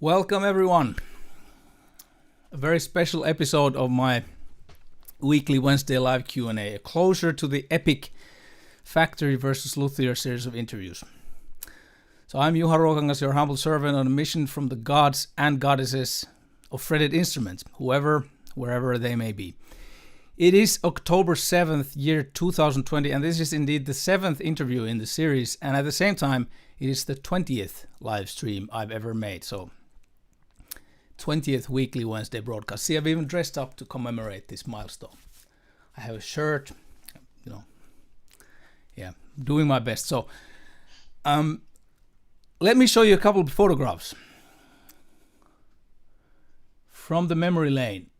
Welcome everyone. A very special episode of my weekly Wednesday live Q&A, a closure to the epic Factory versus Luthier series of interviews. So I'm Ruokangas, your humble servant on a mission from the gods and goddesses of fretted instruments, wherever they may be. It is October 7th, year 2020, and this is indeed the 7th interview in the series, and at the same time, it is the 20th live stream I've ever made. So 20th weekly Wednesday broadcast. See, I've even dressed up to commemorate this milestone. I have a shirt, doing my best. So, let me show you a couple of photographs from the memory lane.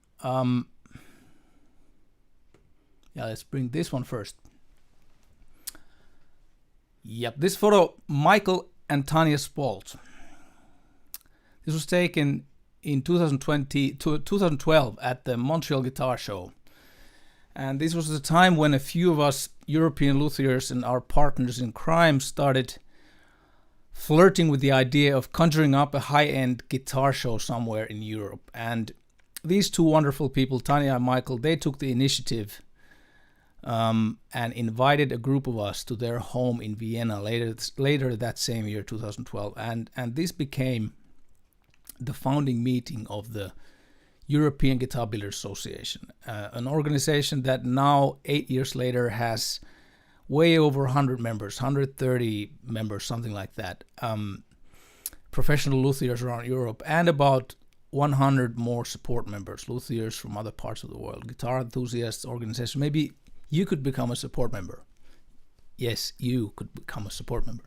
Let's bring this one first. Yep, this photo, Michael and Tanya Spalt. This was taken in 2012 at the Montreal Guitar Show. And this was the time when a few of us European luthiers and our partners in crime started flirting with the idea of conjuring up a high-end guitar show somewhere in Europe. And these two wonderful people, Tanya and Michael, they took the initiative and invited a group of us to their home in Vienna later that same year, 2012. And this became the founding meeting of the European Guitar Builders Association, an organization that now, 8 years later, has way over 100 members, 130 members, something like that, professional luthiers around Europe, and about 100 more support members, luthiers from other parts of the world, guitar enthusiasts, organization. Maybe you could become a support member. Yes, you could become a support member.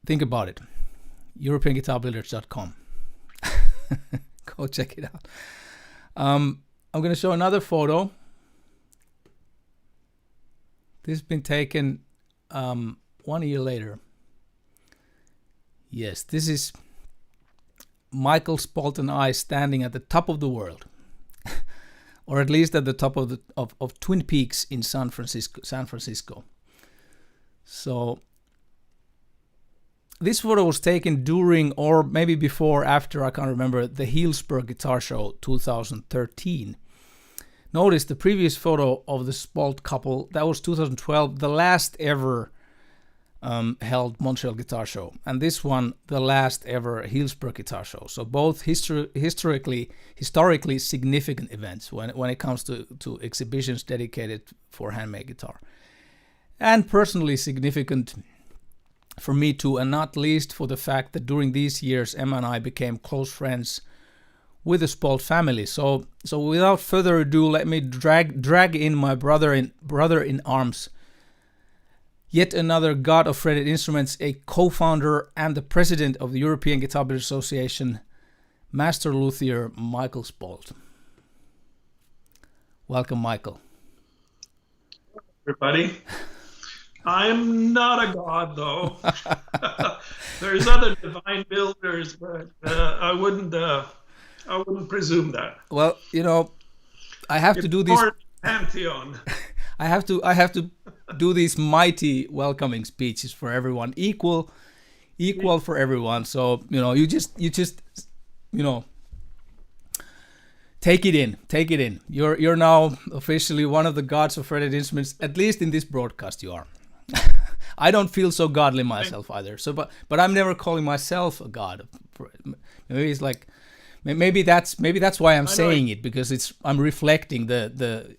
Think about it. EuropeanGuitarBuilders.com. Go check it out. I'm going to show another photo. This has been taken 1 year later. Yes, this is Michael Spalt and I standing at the top of the world, or at least at the top of Twin Peaks in San Francisco. So this photo was taken during, or maybe before, after, I can't remember, the Healdsburg Guitar Show 2013. Notice the previous photo of the Spalt couple, that was 2012, the last ever held Montreal Guitar Show. And this one, the last ever Healdsburg Guitar Show. So both historically significant events when it comes to exhibitions dedicated for handmade guitar. And personally significant for me too, and not least for the fact that during these years, Emma and I became close friends with the Spalt family. So without further ado, let me drag in my brother in arms, yet another god of fretted instruments, a co-founder and the president of the European Guitar Builders Association, master luthier Michael Spalt. Welcome, Michael. Everybody. I'm not a god, though. There's other divine builders, but I wouldn't presume that. Well, I have to do this pantheon. I have to do these mighty welcoming speeches for everyone, equal for everyone. So you just take it in. You're now officially one of the gods of fretted instruments, at least in this broadcast. You are. I don't feel so godly myself either. So, but I'm never calling myself a god. Maybe it's like, maybe that's why I'm saying it, because I'm reflecting the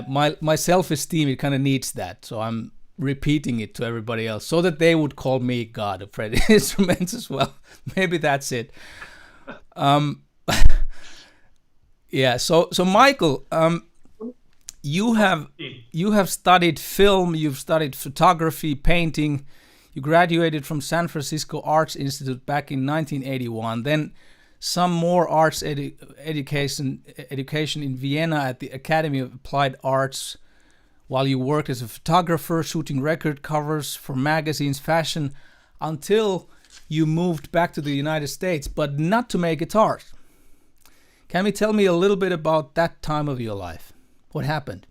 my self-esteem. It kind of needs that. So I'm repeating it to everybody else so that they would call me god of fretted instruments as well. Maybe that's it. So Michael, you have studied film, you've studied photography, painting. You graduated from San Francisco Arts Institute back in 1981. Then some more arts education in Vienna at the Academy of Applied Arts, while you worked as a photographer, shooting record covers for magazines, fashion, until you moved back to the United States, but not to make guitars. Can you tell me a little bit about that time of your life? What happened?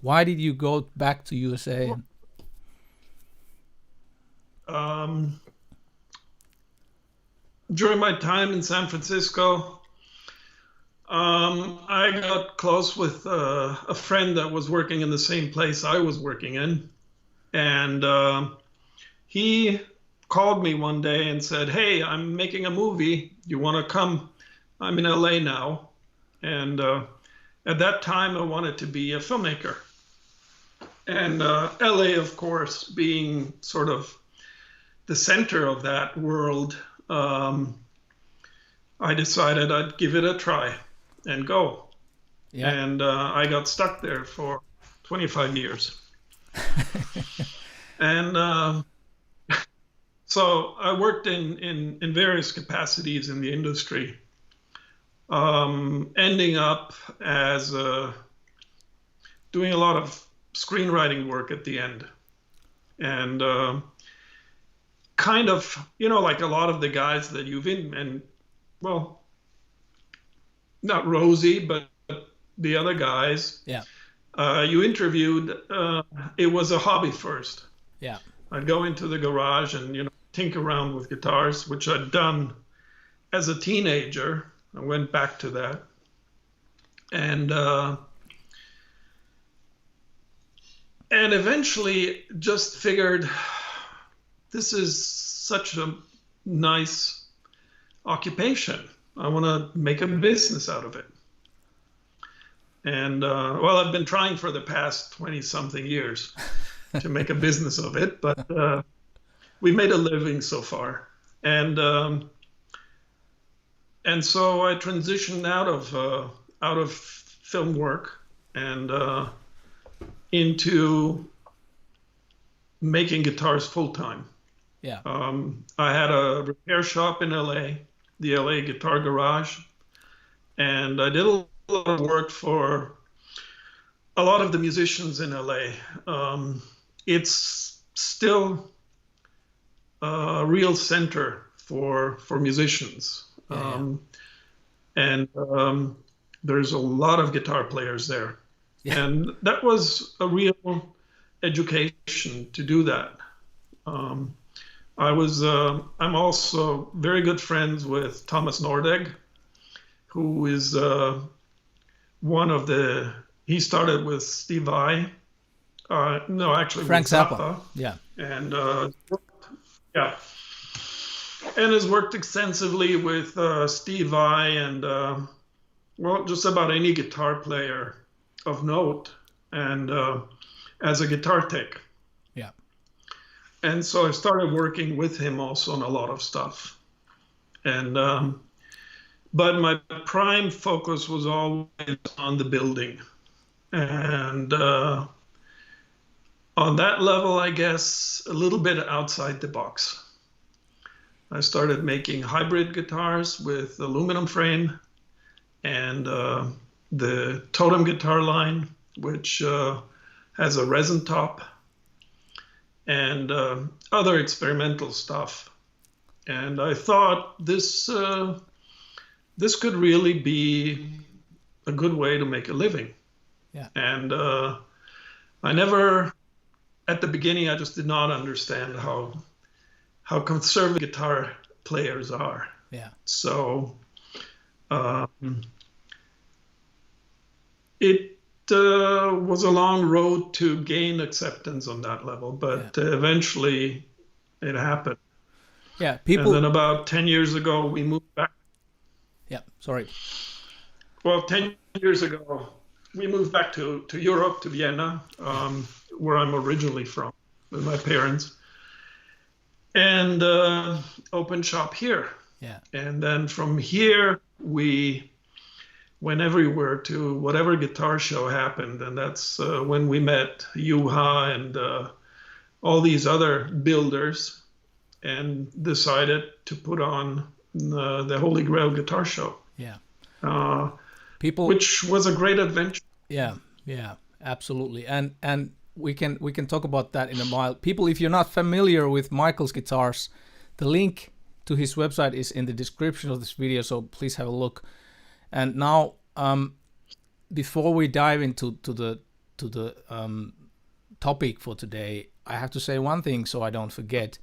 Why did you go back to USA? during my time in San Francisco, I got close with a friend that was working in the same place I was working in. And he called me one day and said, "Hey, I'm making a movie. You want to come? I'm in LA now." And at that time, I wanted to be a filmmaker. And LA, of course, being sort of the center of that world, I decided I'd give it a try and go. Yeah. And I got stuck there for 25 years. And so I worked in various capacities in the industry, ending up as doing a lot of screenwriting work at the end. And kind of, like a lot of the guys that you've well, not Rosie, but the other guys, yeah, you interviewed, it was a hobby first. yeah, I'd go into the garage and, tinker around with guitars, which I'd done as a teenager. I went back to that. And eventually just figured this is such a nice occupation. I want to make a business out of it. And well, I've been trying for the past 20 something years to make a business of it, but we made a living so far. And so I transitioned out of film work and into making guitars full time. yeah, I had a repair shop in LA, the LA Guitar Garage, and I did a lot of work for a lot of the musicians in LA. It's still a real center for musicians. And there's a lot of guitar players there. Yeah. And that was a real education to do that. I'm also very good friends with Thomas Nordig, who is he started with Steve Vai. No, actually Frank with Zappa. Yeah. And yeah. And has worked extensively with Steve Vai and, well, just about any guitar player of note, and as a guitar tech. Yeah. And so I started working with him also on a lot of stuff. And but my prime focus was always on the building. And on that level, I guess, a little bit outside the box. I started making hybrid guitars with aluminum frame and the Totem guitar line, which has a resin top, and other experimental stuff. And I thought this could really be a good way to make a living. Yeah. And I never, at the beginning, I just did not understand how conservative guitar players are. Yeah. So it was a long road to gain acceptance on that level, but eventually it happened. Yeah, people. And then about 10 years ago, we moved back. Yeah, sorry. Well, 10 years ago, we moved back to Europe, to Vienna, where I'm originally from, with my parents, and opened shop here. Yeah. And then from here, we went everywhere to whatever guitar show happened. And that's when we met Juha and all these other builders and decided to put on the Holy Grail guitar show. Yeah. Which was a great adventure. Yeah, absolutely. And we can talk about that in a while. People, if you're not familiar with Michael's guitars, the link to his website is in the description of this video, so please have a look. And now, before we dive into the topic for today, I have to say one thing so I don't forget.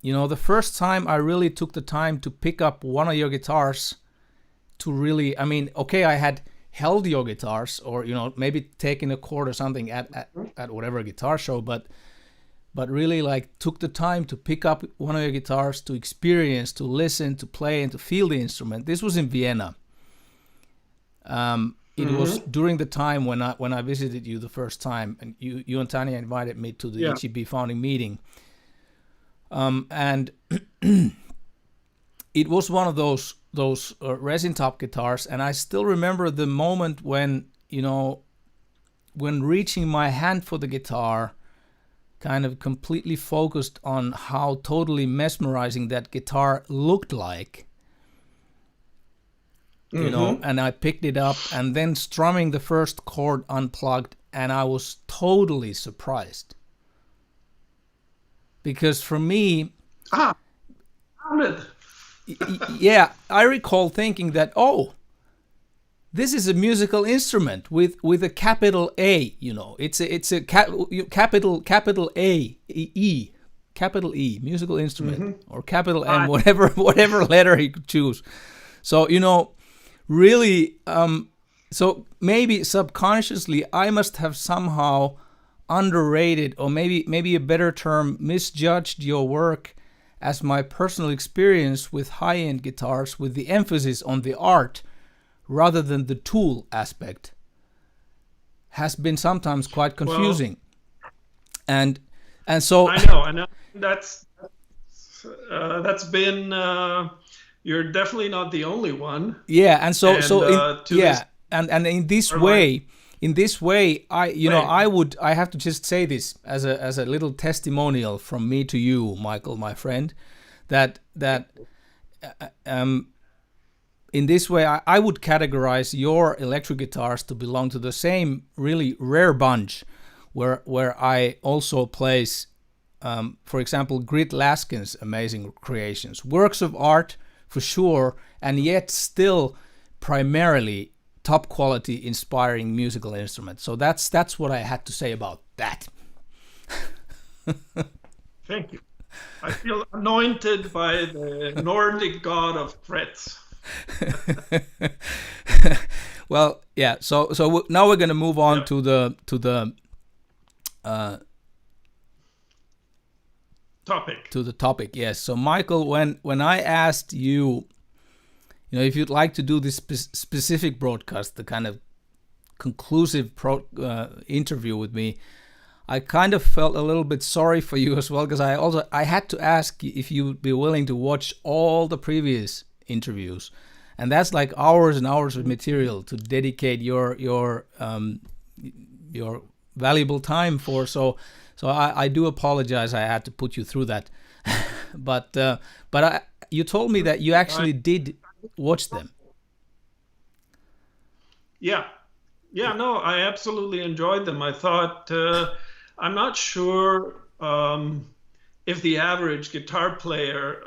the first time I really took the time to pick up one of your guitars to really, I mean, okay, I had held your guitars or, maybe taken a chord or something at whatever guitar show, but really like took the time to pick up one of your guitars, to experience, to listen, to play, and to feel the instrument. This was in Vienna. It was during the time when I visited you the first time, and you and Tanya invited me to the EGB founding meeting. And it was one of those resin top guitars, and I still remember the moment when reaching my hand for the guitar, kind of completely focused on how totally mesmerizing that guitar looked like. And I picked it up and then strumming the first chord unplugged, and I was totally surprised. Because for me, yeah, I recall thinking that, this is a musical instrument with a capital A, it's a capital A, E, capital E, musical instrument, or capital M, whatever letter you could choose. So, really, so maybe subconsciously I must have somehow underrated, or maybe a better term, misjudged your work, as my personal experience with high-end guitars, with the emphasis on the art rather than the tool aspect, has been sometimes quite confusing. Well, and so I know that's been you're definitely not the only one. Yeah, and and in this way, I have to just say this as a little testimonial from me to you, Michael, my friend, that in this way I would categorize your electric guitars to belong to the same really rare bunch, where I also place, for example, Grit Laskin's amazing creations, works of art for sure, and yet still primarily top quality, inspiring musical instruments. So that's what I had to say about that. Thank you. I feel anointed by the Nordig god of frets. Well, yeah. So now we're going to move on to the topic. To the topic, yes. So Michael, when I asked you, if you'd like to do this specific broadcast, the kind of conclusive interview with me, I kind of felt a little bit sorry for you as well, because I had to ask if you would be willing to watch all the previous interviews, and that's like hours and hours of material to dedicate your valuable time for. So I do apologize. I had to put you through that, but you told me that you actually did watch them. Yeah, no, I absolutely enjoyed them. I thought, I'm not sure if the average guitar player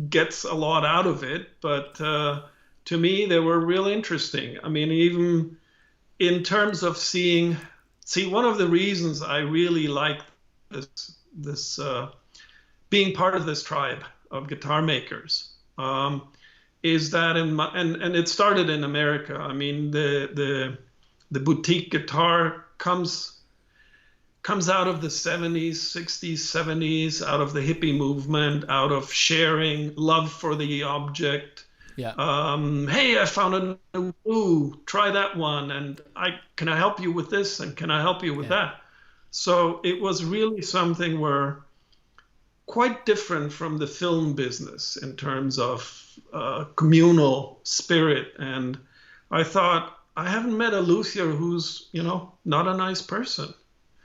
gets a lot out of it, but to me they were real interesting. I mean, even in terms of see, one of the reasons I really like this being part of this tribe of guitar makers is that and it started in America. I mean, the boutique guitar comes out of the 70s, 60s, 70s, out of the hippie movement, out of sharing, love for the object. Yeah. Hey, I found a new, try that one, and can I help you with this, and can I help you with that? So it was really something where quite different from the film business in terms of communal spirit. And I thought, I haven't met a luthier who's not a nice person.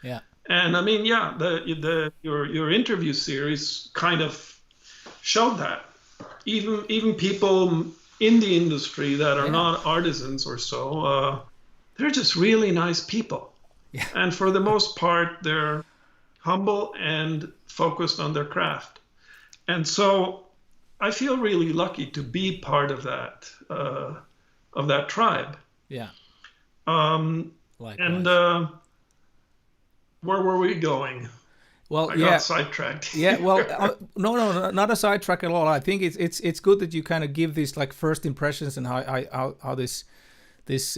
Yeah. And I mean, your interview series kind of showed that. Even people in the industry that are not artisans or so, they're just really nice people. Yeah. And for the most part, they're humble and focused on their craft. And so I feel really lucky to be part of that tribe. Yeah. And where were we going? Well, I yeah, got sidetracked. yeah. Well, no, not a sidetrack at all. I think it's good that you kind of give these like first impressions and how this these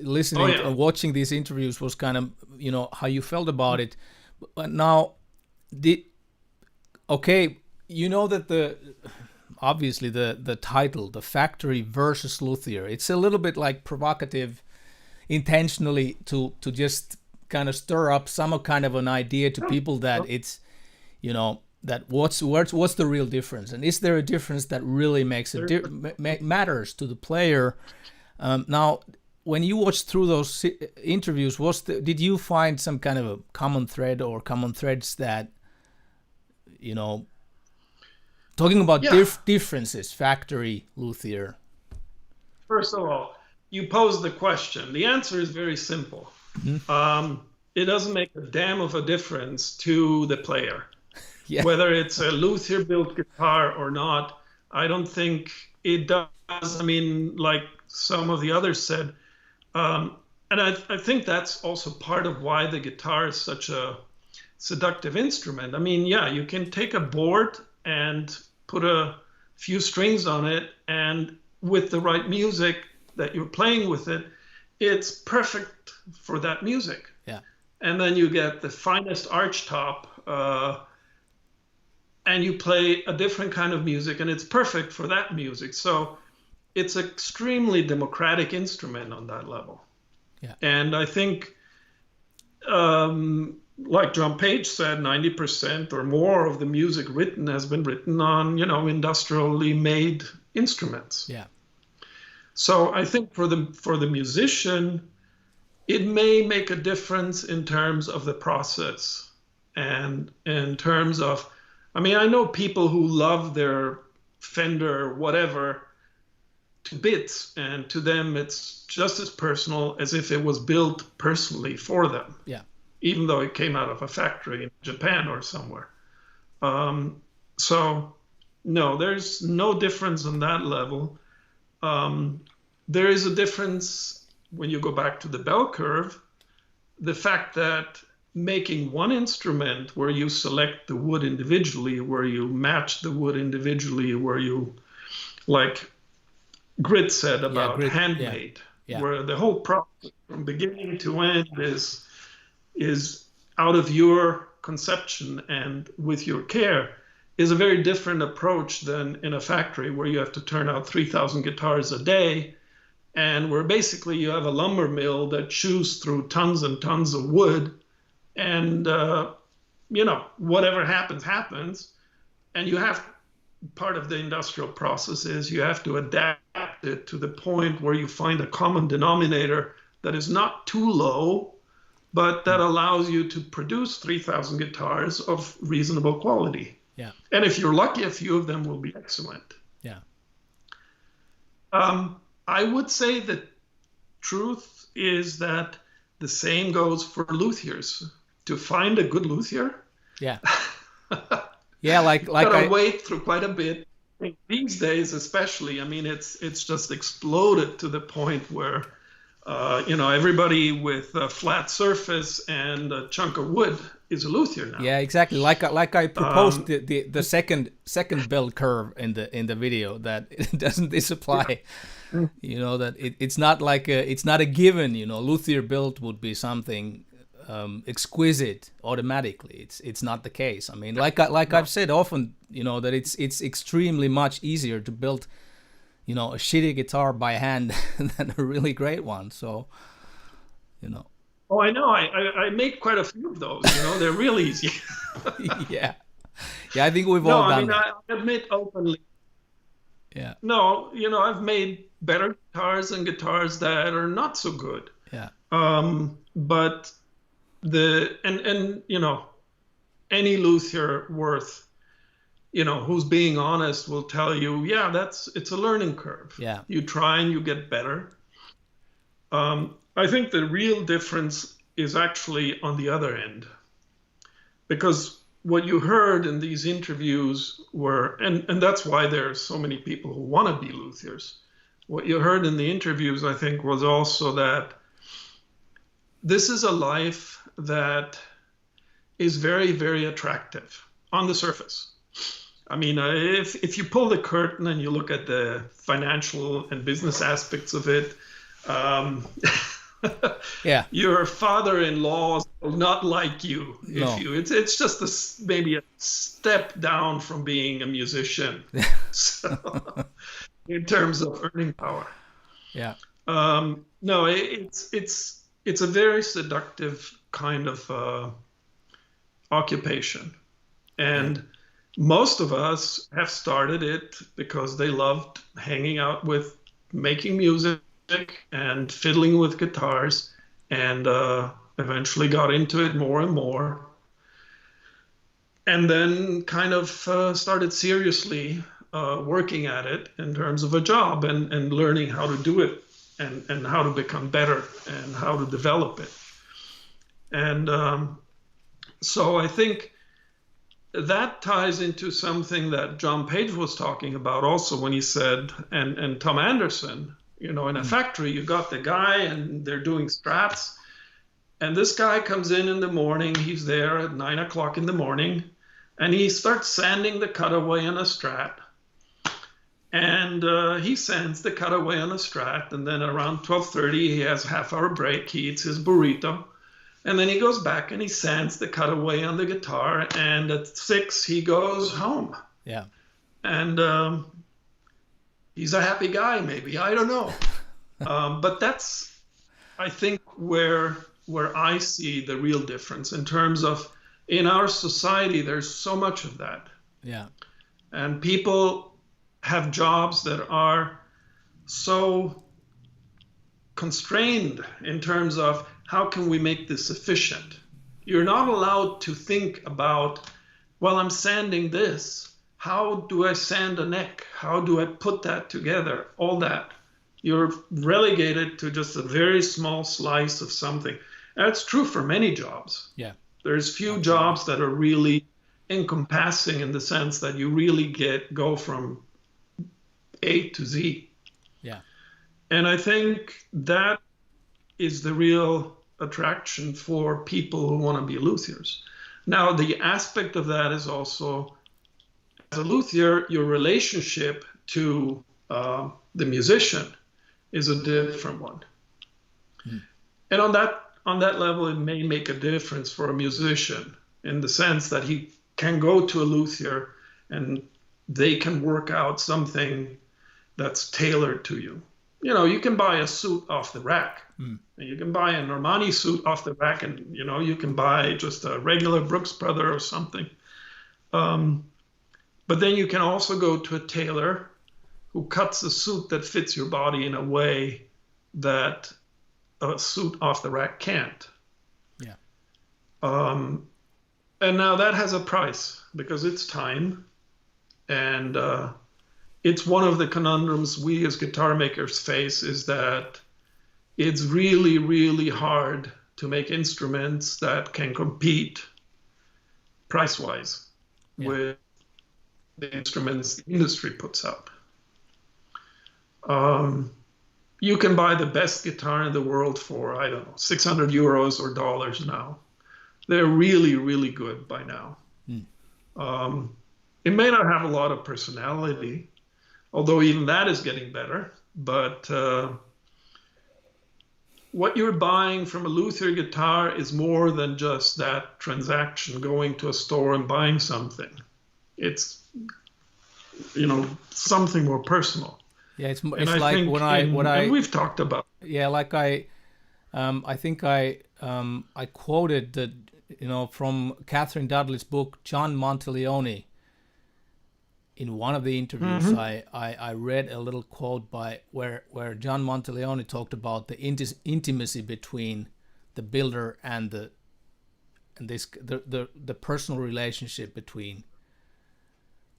listening Oh, yeah. and watching these interviews was kind of, you know, how you felt about it. But now, okay, you know that obviously the title, the Factory versus Luthier, it's a little bit like provocative, intentionally to just kind of stir up some kind of an idea to people that it's, you know, that what's the real difference, and is there a difference that really makes matters to the player? Now, when you watched through those interviews, did you find some kind of a common thread or common threads that, you know, talking about differences, Factory, Luthier? First of all, you pose the question. The answer is very simple. Mm-hmm. It doesn't make a damn of a difference to the player. Yeah. Whether it's a Luthier-built guitar or not, I don't think it does. I mean, like some of the others said, and I think that's also part of why the guitar is such a seductive instrument. I mean, yeah, you can take a board and put a few strings on it, and with the right music that you're playing with it, it's perfect for that music. Yeah. And then you get the finest arch top, and you play a different kind of music, and it's perfect for that music. So it's an extremely democratic instrument on that level. Yeah. And I think, like John Page said, 90% or more of the music written has been written on, you know, industrially made instruments. Yeah. So I think for the musician, it may make a difference in terms of the process and in terms of, I mean, I know people who love their Fender, whatever, to bits, and to them it's just as personal as if it was built personally for them. Yeah. Even though it came out of a factory in Japan or somewhere. So no, there's no difference on that level. There is a difference when you go back to the bell curve, the fact that making one instrument where you select the wood individually, where you match the wood individually, where you, like Grit said about handmade, where the whole process from beginning to end is out of your conception and with your care, is a very different approach than in a factory where you have to turn out 3,000 guitars a day, and where basically you have a lumber mill that chews through tons and tons of wood, and you know, whatever happens, and you have, part of the industrial process is you have to adapt it to the point where you find a common denominator that is not too low, but that allows you to produce 3,000 guitars of reasonable quality. Yeah. And if you're lucky, a few of them will be excellent. Yeah. I would say the truth is that the same goes for luthiers. To find a good luthier, yeah, yeah, like gotta wait through quite a bit. These days, especially, I mean, it's just exploded to the point where, you know, everybody with a flat surface and a chunk of wood is a luthier now. Yeah, exactly. Like I proposed the second bell curve in the video, that it doesn't this apply. Yeah. You know, that it's not like it's not a given. You know, luthier built would be something exquisite automatically. It's not the case. I mean, I've said often, you know, that it's extremely much easier to build, you know, a shitty guitar by hand than a really great one. So, you know. Oh, I know. I made quite a few of those. You know, they're really easy. Yeah. I think we've all done that. I admit openly. Yeah. No, you know, I've made better guitars and guitars that are not so good. Yeah. But and you know, any luthier worth, you know, who's being honest will tell you, yeah, it's a learning curve. Yeah. You try and you get better. I think the real difference is actually on the other end, because what you heard in these interviews were, and that's why there are so many people who want to be luthiers. What you heard in the interviews, I think, was also that this is a life that is very, very attractive on the surface. I mean, if you pull the curtain and you look at the financial and business aspects of it, Yeah. your father-in-law will not like you No. if you. It's just maybe a step down from being a musician. So, in terms of earning power. Yeah. No, it's a very seductive kind of occupation, and most of us have started it because they loved hanging out with making music and fiddling with guitars, and eventually got into it more and more, and then kind of started seriously working at it in terms of a job, and learning how to do it, and how to become better and how to develop it. And so I think that ties into something that John Page was talking about also when he said, and Tom Anderson, in a factory, you got the guy and they're doing strats. And this guy comes in the morning, he's there at 9 o'clock in the morning, and he starts sanding the cutaway on a strat. And he sands the cutaway on a strat, and then around 12:30, he has a half-hour break, he eats his burrito. And then he goes back and he sands the cutaway on the guitar, and at 6 he goes home. Yeah. And he's a happy guy, maybe, I don't know. But that's, I think, where I see the real difference in terms of, in our society, there's so much of that. Yeah. And people have jobs that are so constrained in terms of, how can we make this efficient? You're not allowed to think about, well, I'm sanding this. How do I sand a neck? How do I put that together? All that. You're relegated to just a very small slice of something. That's true for many jobs. Yeah. There's few jobs that are really encompassing in the sense that you really go from A to Z. Yeah. And I think that is the real attraction for people who want to be luthiers. Now, the aspect of that is also, as a luthier, your relationship to the musician is a different one. And on that level, it may make a difference for a musician in the sense that he can go to a luthier and they can work out something that's tailored to you. You can buy a suit off the rack. And you can buy an Armani suit off the rack, and you can buy just a regular Brooks Brother or something. But then you can also go to a tailor who cuts a suit that fits your body in a way that a suit off the rack can't. Yeah. And now that has a price because it's time, and it's one of the conundrums we as guitar makers face, is that it's really, really hard to make instruments that can compete price-wise with the instruments the industry puts out. You can buy the best guitar in the world for, I don't know, 600 euros or dollars now. They're really, really good by now. It may not have a lot of personality, although even that is getting better. But what you're buying from a Luthier guitar is more than just that transaction, going to a store and buying something. It's, something more personal. Yeah, it's like and we've talked about. Yeah, like I think I quoted that, from Catherine Dudley's book, John Monteleone. In one of the interviews, I read a little quote by where John Monteleone talked about the intimacy between the builder and the personal relationship between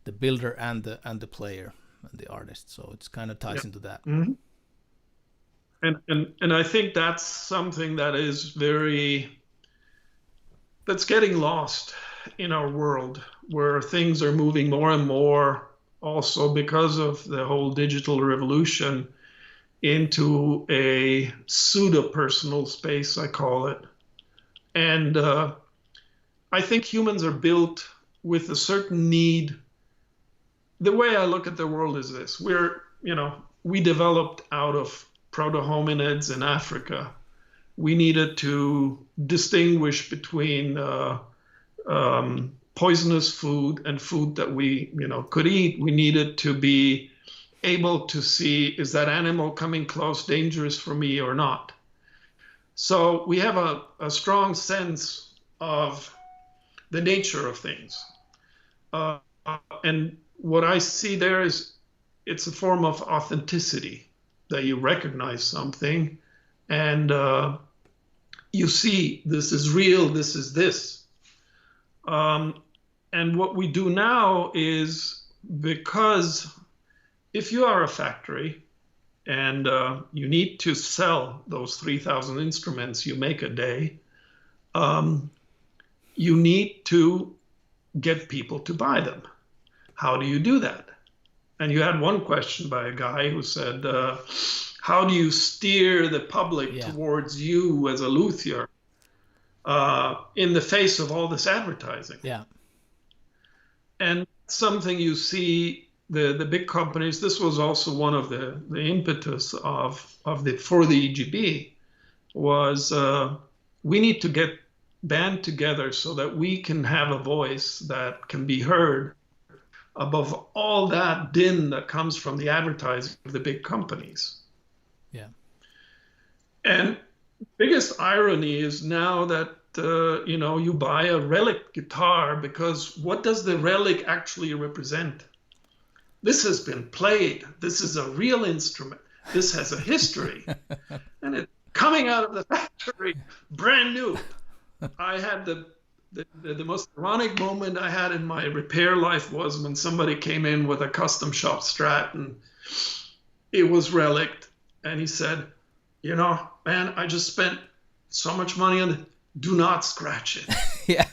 the builder and the player and the artist. So it's kind of ties into that. And I think that's something that is that's getting lost in our world, where things are moving more and more, also because of the whole digital revolution, into a pseudo-personal space, I call it. And I think humans are built with a certain need. The way I look at the world is this: we developed out of proto-hominids in Africa. We needed to distinguish between poisonous food and food that we, could eat. We needed to be able to see, is that animal coming close, dangerous for me or not? So we have a strong sense of the nature of things. And what I see there is it's a form of authenticity, that you recognize something and you see this is real, this is this. And what we do now is, because if you are a factory and you need to sell those 3,000 instruments you make a day, you need to get people to buy them. How do you do that? And you had one question by a guy who said, how do you steer the public towards you as a luthier in the face of all this advertising? Yeah. And something you see the big companies, this was also one of the impetus for the EGB, was we need to get band together so that we can have a voice that can be heard above all that din that comes from the advertising of the big companies. Yeah. And biggest irony is now that you buy a relic guitar, because what does the relic actually represent? This has been played. This is a real instrument. This has a history. And it's coming out of the factory brand new. I had the most ironic moment I had in my repair life was when somebody came in with a custom shop Strat and it was relicked. And he said, man, I just spent so much money on it. Do not scratch it. Yeah.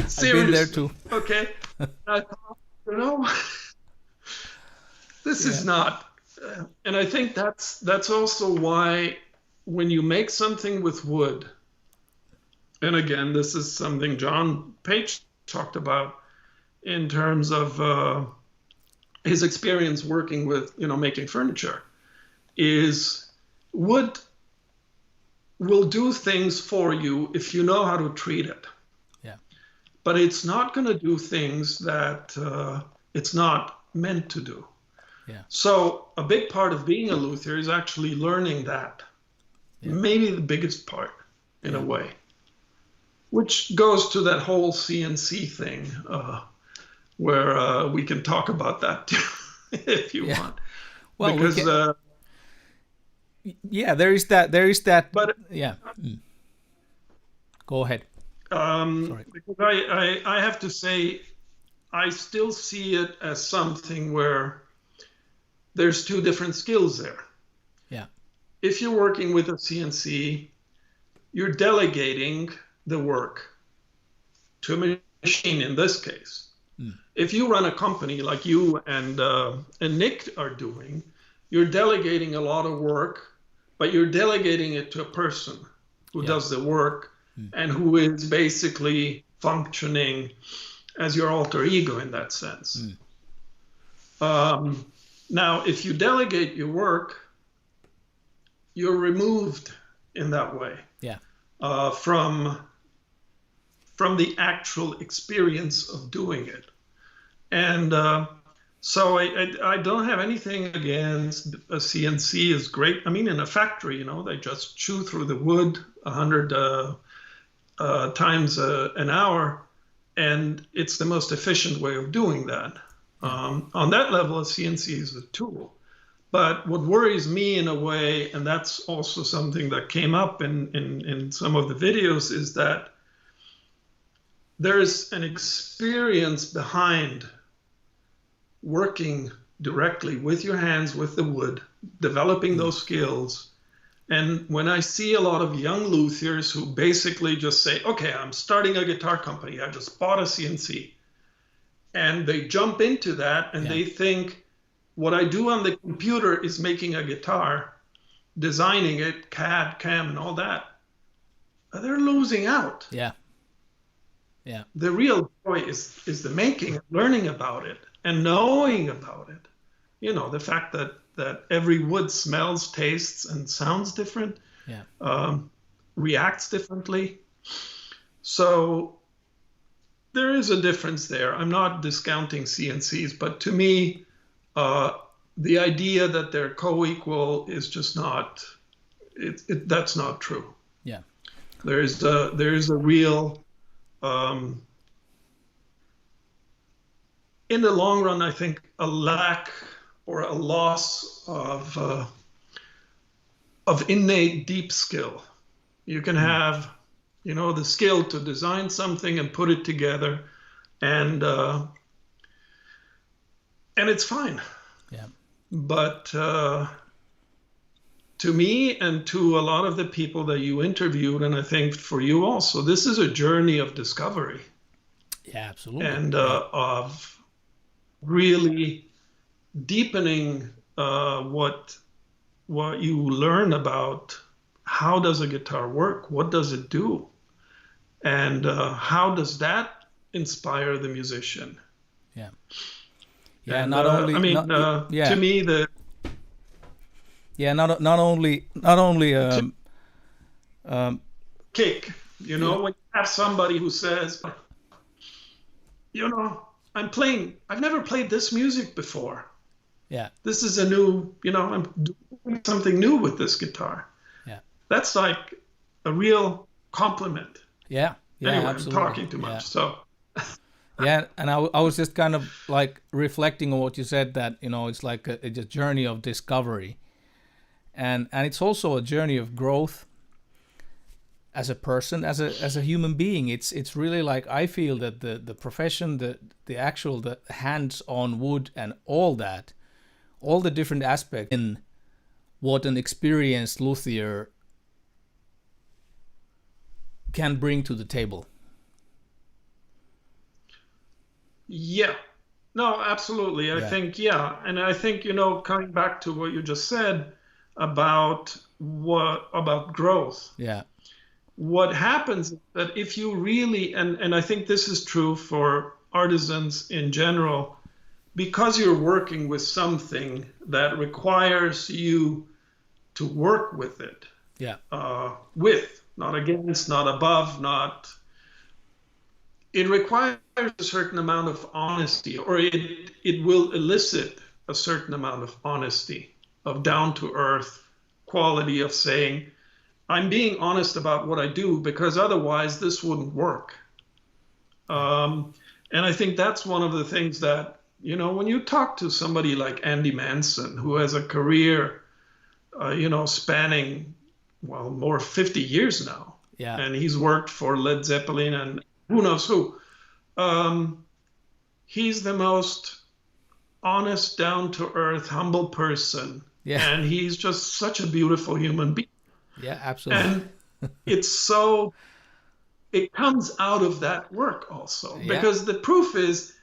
Seriously. I've been there too. Okay. I thought, this is not. And I think that's also why when you make something with wood, and again, this is something John Page talked about in terms of his experience working with, making furniture, is wood will do things for you if you know how to treat it. Yeah. But it's not going to do things that it's not meant to do. Yeah. So a big part of being a luthier is actually learning that. Yeah. Maybe the biggest part in a way, which goes to that whole CNC thing, where we can talk about that too, if you want. Well, because there is that. But Go ahead. Sorry. Because I have to say, I still see it as something where there's two different skills there. Yeah. If you're working with a CNC, you're delegating the work to a machine in this case. If you run a company like you and Nick are doing, you're delegating a lot of work, but you're delegating it to a person who does the work and who is basically functioning as your alter ego in that sense. Now, if you delegate your work, you're removed in that way from the actual experience of doing it. And so I don't have anything against a CNC is great. I mean, in a factory, they just chew through the wood 100 times an hour, and it's the most efficient way of doing that. On that level, a CNC is a tool. But what worries me in a way, and that's also something that came up in some of the videos, is that there is an experience behind working directly with your hands, with the wood, developing those skills. And when I see a lot of young luthiers who basically just say, okay, I'm starting a guitar company, I just bought a CNC. And they jump into that and they think, what I do on the computer is making a guitar, designing it, CAD, CAM, and all that. they're losing out. Yeah. Yeah. The real joy is the making, learning about it, and knowing about it. You know, the fact that every wood smells, tastes, and sounds different, Yeah. reacts differently. So there is a difference there. I'm not discounting CNCs, but to me, the idea that they're co-equal is just not. That's not true. Yeah. There is a real. In the long run, I think a lack or a loss of innate deep skill. You can have, you know, the skill to design something and put it together, and it's fine. Yeah. But to me and to a lot of the people that you interviewed, and I think for you also, this is a journey of discovery. Yeah, absolutely. And of really deepening what you learn about how does a guitar work, what does it do, and how does that inspire the musician. Yeah. Yeah. And, not only. I mean, yeah. to me the. Yeah. Not only. Kick. You know, when you have somebody who says, you know, I've never played this music before. Yeah. This is a new, you know, I'm doing something new with this guitar. Yeah. That's like a real compliment. Yeah. Yeah. Anyway, absolutely. I'm talking too much. Yeah. So. Yeah, and I was just kind of like reflecting on what you said, that, you know, it's like it's a journey of discovery, and it's also a journey of growth as a person, as a human being. It's really like, I feel that the profession, the actual the hands on wood and all that, all the different aspects in what an experienced luthier can bring to the table. Yeah, no, absolutely. I think, yeah. And I think, you know, coming back to what you just said about growth. Yeah. What happens is that if you really, and I think this is true for artisans in general, because you're working with something that requires you to work with it. Yeah. Not against, not above, it requires a certain amount of honesty, or it will elicit a certain amount of honesty, of down to earth quality of saying, I'm being honest about what I do, because otherwise this wouldn't work. And I think that's one of the things that, you know, when you talk to somebody like Andy Manson, who has a career, you know, spanning, well, more 50 years now. Yeah. And he's worked for Led Zeppelin and who knows who. He's the most honest, down-to-earth, humble person. Yeah. And he's just such a beautiful human being. Yeah, absolutely. And it comes out of that work also. Yeah. Because the proof is,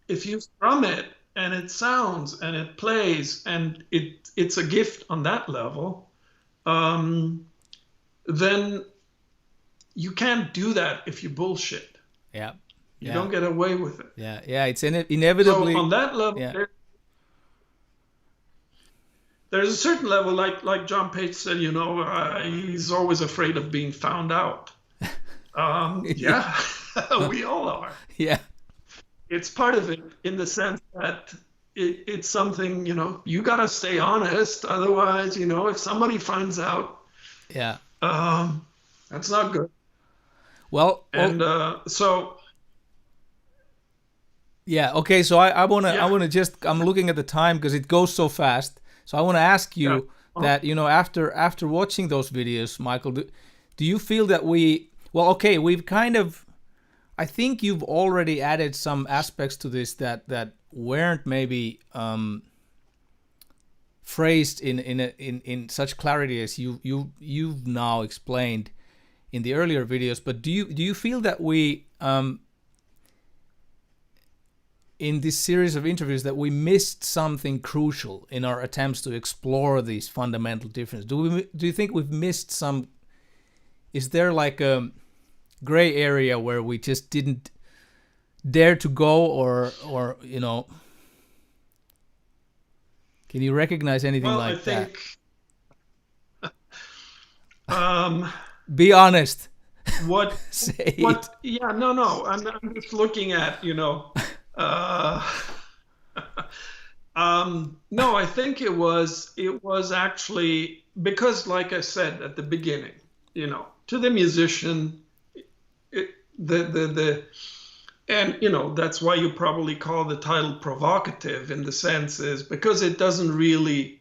if you strum it and it sounds and it plays and it's a gift on that level, then you can't do that if you bullshit. Yeah. You don't get away with it. Yeah. Yeah. It's inevitably. So on that level, yeah. There's a certain level, like John Page said, you know, he's always afraid of being found out. Yeah, we all are. Yeah. It's part of it in the sense that it's something, you know, you got to stay honest. Otherwise, you know, if somebody finds out, yeah, that's not good. Well, so. Yeah. Okay. So I wanna just, I'm looking at the time because it goes so fast. So I want to ask you that, you know, after watching those videos, Michael, do you feel that we've kind of, I think you've already added some aspects to this that weren't maybe phrased in such clarity as you've now explained in the earlier videos. But do you feel that we in this series of interviews that we missed something crucial in our attempts to explore these fundamental differences? Do you think we've missed some is there like a gray area where we just didn't dare to go, or can you recognize anything Well, like I think, that? Be honest. what Say it. yeah, no, I'm just looking at, uh, no, I think it was actually because, like I said at the beginning, to the musician, the and that's why you probably call the title provocative, in the sense is because it doesn't really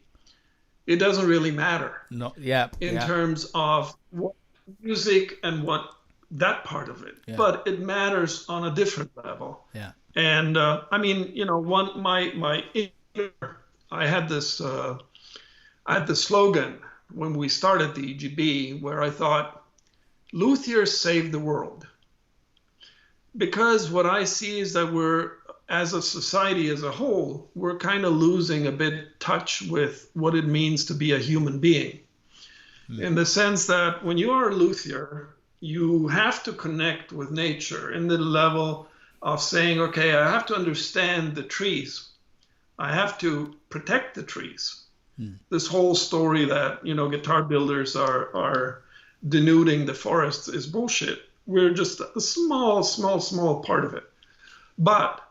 matter. No, yeah, in terms of what music and what that part of it, but it matters on a different level. Yeah. And I mean, one my I had this slogan when we started the EGB, where I thought Luthier saved the world, because what I see is that we're, as a society as a whole, we're kind of losing a bit touch with what it means to be a human being. In the sense that when you are a luthier, you have to connect with nature in the level of saying, okay, I have to understand the trees. I have to protect the trees. This whole story that, guitar builders are denuding the forests is bullshit. We're just a small part of it. But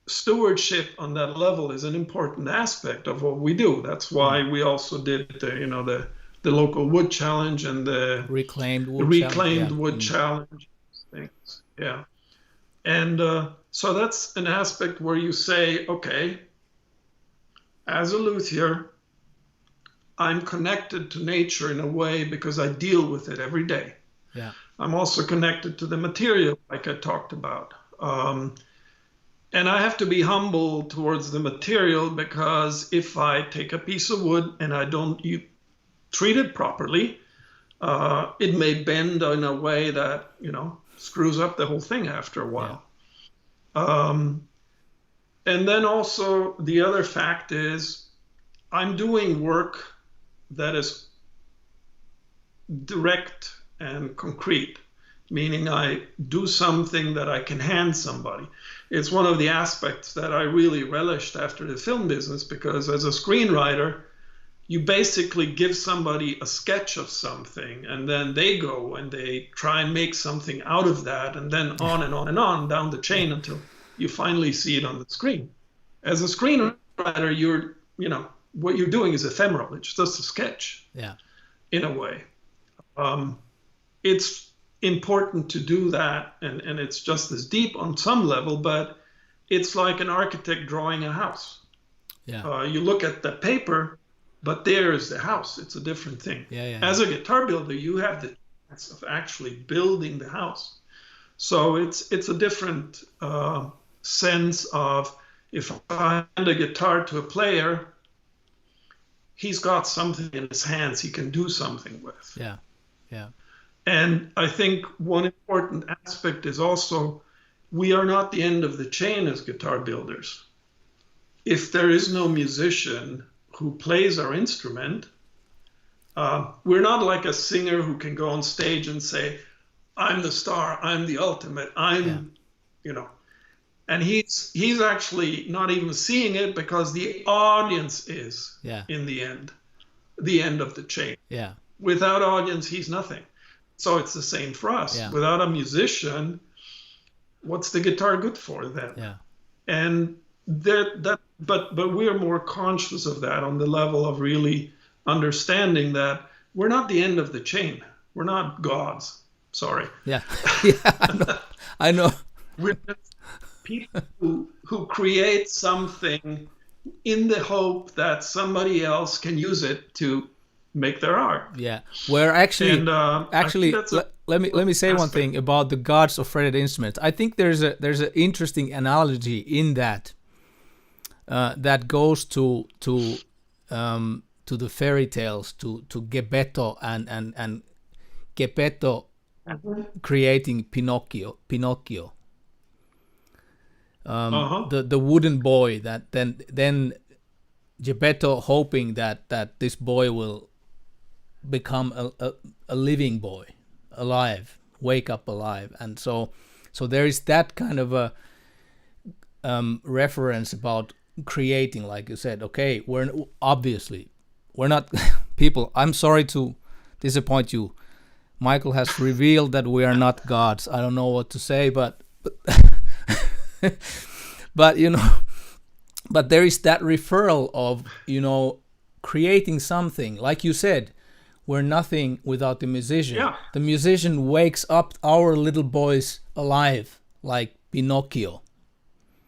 stewardship on that level is an important aspect of what we do. That's why we also did the local wood challenge and the reclaimed wood wood challenge things. Yeah. And so that's an aspect where you say, okay, as a luthier, I'm connected to nature in a way because I deal with it every day. Yeah. I'm also connected to the material, like I talked about. And I have to be humble towards the material, because if I take a piece of wood and I don't treat it properly, it may bend in a way that, screws up the whole thing after a while. Yeah. And then also the other fact is I'm doing work that is direct and concrete, meaning I do something that I can hand somebody. It's one of the aspects that I really relished after the film business, because as a screenwriter, you basically give somebody a sketch of something, and then they go and they try and make something out of that, and then on and on and on down the chain until you finally see it on the screen. As a screenwriter, what you're doing is ephemeral. It's just a sketch. Yeah. In a way. It's important to do that, and it's just as deep on some level, but it's like an architect drawing a house. Yeah. You look at the paper, but there is the house. It's a different thing. Yeah. As a guitar builder, you have the chance of actually building the house. So it's a different sense of, if I hand a guitar to a player, he's got something in his hands he can do something with. Yeah. And I think one important aspect is also, we are not the end of the chain as guitar builders. If there is no musician who plays our instrument, we're not like a singer who can go on stage and say, I'm the star, I'm the ultimate, and he's actually not even seeing it, because the audience is in the end of the chain. Yeah. Without audience, he's nothing. So it's the same for us. Yeah. Without a musician, what's the guitar good for then? Yeah. And but we are more conscious of that on the level of really understanding that we're not the end of the chain. We're not gods. Sorry. Yeah. I know. We're just people who create something in the hope that somebody else can use it to make their art. Yeah. Where actually let me say one thing about the gods of fretted instruments. I think there's an interesting analogy in that that goes to the fairy tales, to Geppetto and Geppetto creating Pinocchio. The wooden boy that then Geppetto hoping that this boy will become a living boy, alive, wake up alive. And so there is that kind of a reference about creating, like you said. Okay, we're not people. I'm sorry to disappoint you. Michael has revealed that we are not gods. I don't know what to say, but but but there is that referral of creating something. Like you said, we're nothing without the musician. Yeah. The musician wakes up our little boys alive, like Pinocchio.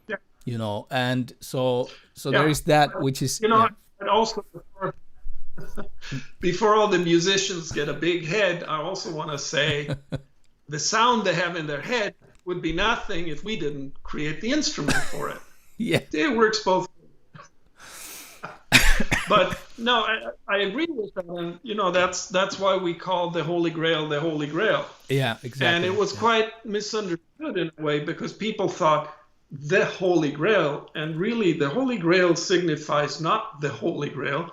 Yeah. And so there is that, which is and also before all the musicians get a big head, I also want to say the sound they have in their head would be nothing if we didn't create the instrument for it. Yeah, it works both. But no, I agree with that, and that's why we call the Holy Grail the Holy Grail. Yeah, exactly. And it was quite misunderstood in a way, because people thought the Holy Grail, and really the Holy Grail signifies not the Holy Grail,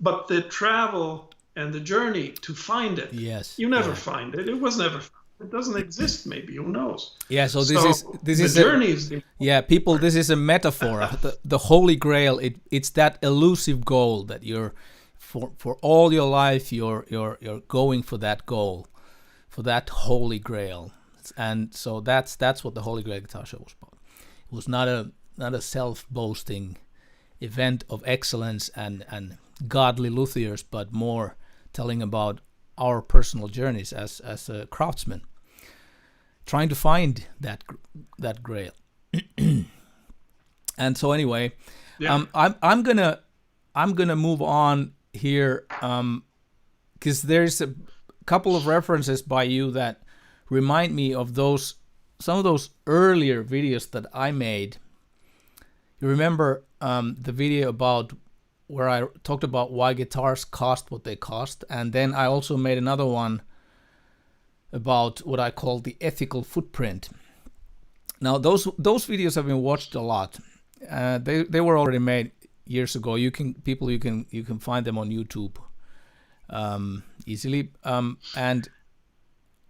but the travel and the journey to find it. Yes. You never find it. It was never found. It doesn't exist, maybe. Who knows? Yeah, so this is the journey is people, this is a metaphor. The Holy Grail, it's that elusive goal that you're for all your life you're going for that goal, for that Holy Grail. And so that's what the Holy Grail Guitar Show was about. It was not a self-boasting event of excellence and godly luthiers, but more telling about our personal journeys as a craftsman, trying to find that grail. And so anyway, I'm gonna move on here, because there's a couple of references by you that remind me of some of those earlier videos that I made. You remember the video about where I talked about why guitars cost what they cost, and then I also made another one about what I call the ethical footprint. Now those videos have been watched a lot. They were already made years ago. You can find them on YouTube easily, and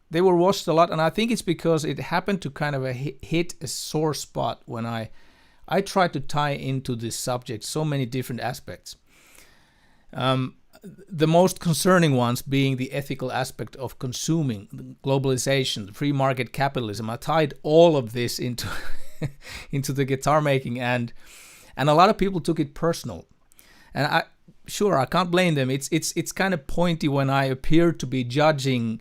they were watched a lot. And I think it's because it happened to kind of hit a sore spot when I tried to tie into this subject so many different aspects. The most concerning ones being the ethical aspect of consuming, globalization, free market capitalism. I tied all of this into into the guitar making, and a lot of people took it personal. And I can't blame them. It's kind of pointy when I appear to be judging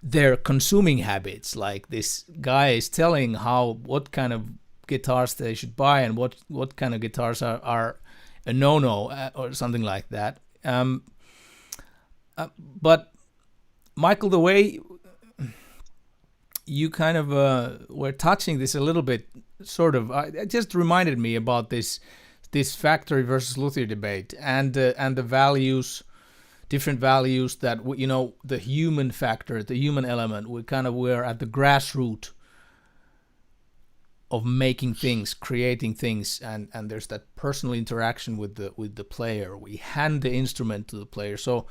their consuming habits. Like this guy is telling what kind of guitars they should buy and what kind of guitars are a no-no or something like that. But Michael, the way you kind of were touching this a little bit, sort of, it just reminded me about this factory versus Luthier debate and the values, different values that the human factor, the human element. We're at the grassroots of making things, creating things, and there's that personal interaction with the player. We hand the instrument to the player. So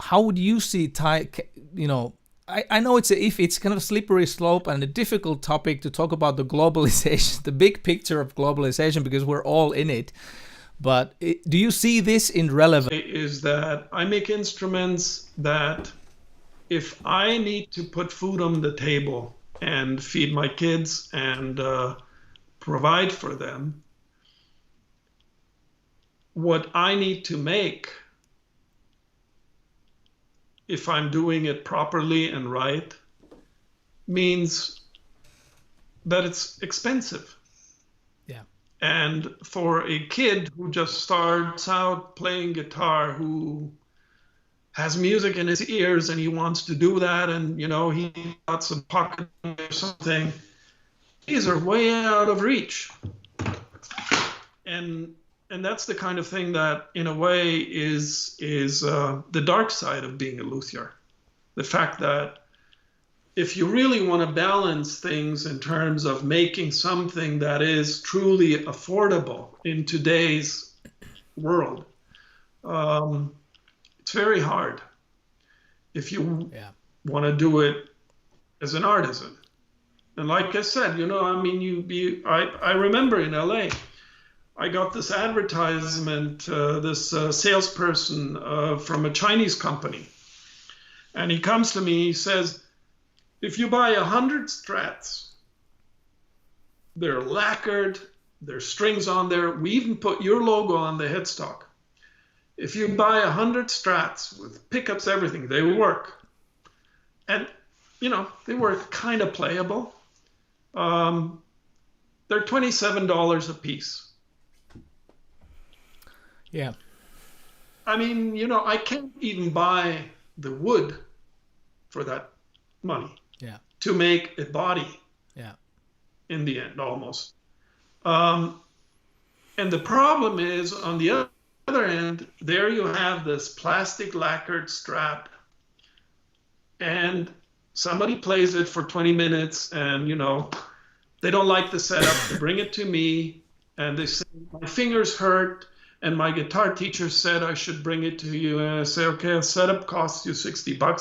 how would you see I know it's kind of a slippery slope and a difficult topic to talk about the globalization, the big picture of globalization, because we're all in it. But do you see this in relevance? Is that I make instruments that if I need to put food on the table and feed my kids and provide for them, what I need to make, if I'm doing it properly and right, means that it's expensive. Yeah. And for a kid who just starts out playing guitar, who has music in his ears and he wants to do that, and he got some pocket money or something, these are way out of reach. And that's the kind of thing that, in a way, is the dark side of being a luthier. The fact that if you really want to balance things in terms of making something that is truly affordable in today's world, it's very hard if you want to do it as an artisan. And like I said, I mean, I remember in LA, I got this advertisement, this salesperson from a Chinese company. And he comes to me, he says, if you buy 100 Strats, they're lacquered, there's strings on there. We even put your logo on the headstock. If you buy 100 Strats with pickups, everything, they work. And, they were kind of playable. They're $27 a piece. Yeah. I mean, I can't even buy the wood for that money. Yeah. To make a body. Yeah. In the end, almost. And the problem is, on the other end, there you have this plastic lacquered Strat, and somebody plays it for 20 minutes, and they don't like the setup. They bring it to me, and they say, my fingers hurt, and my guitar teacher said I should bring it to you. And I say, okay, a setup costs you $60. And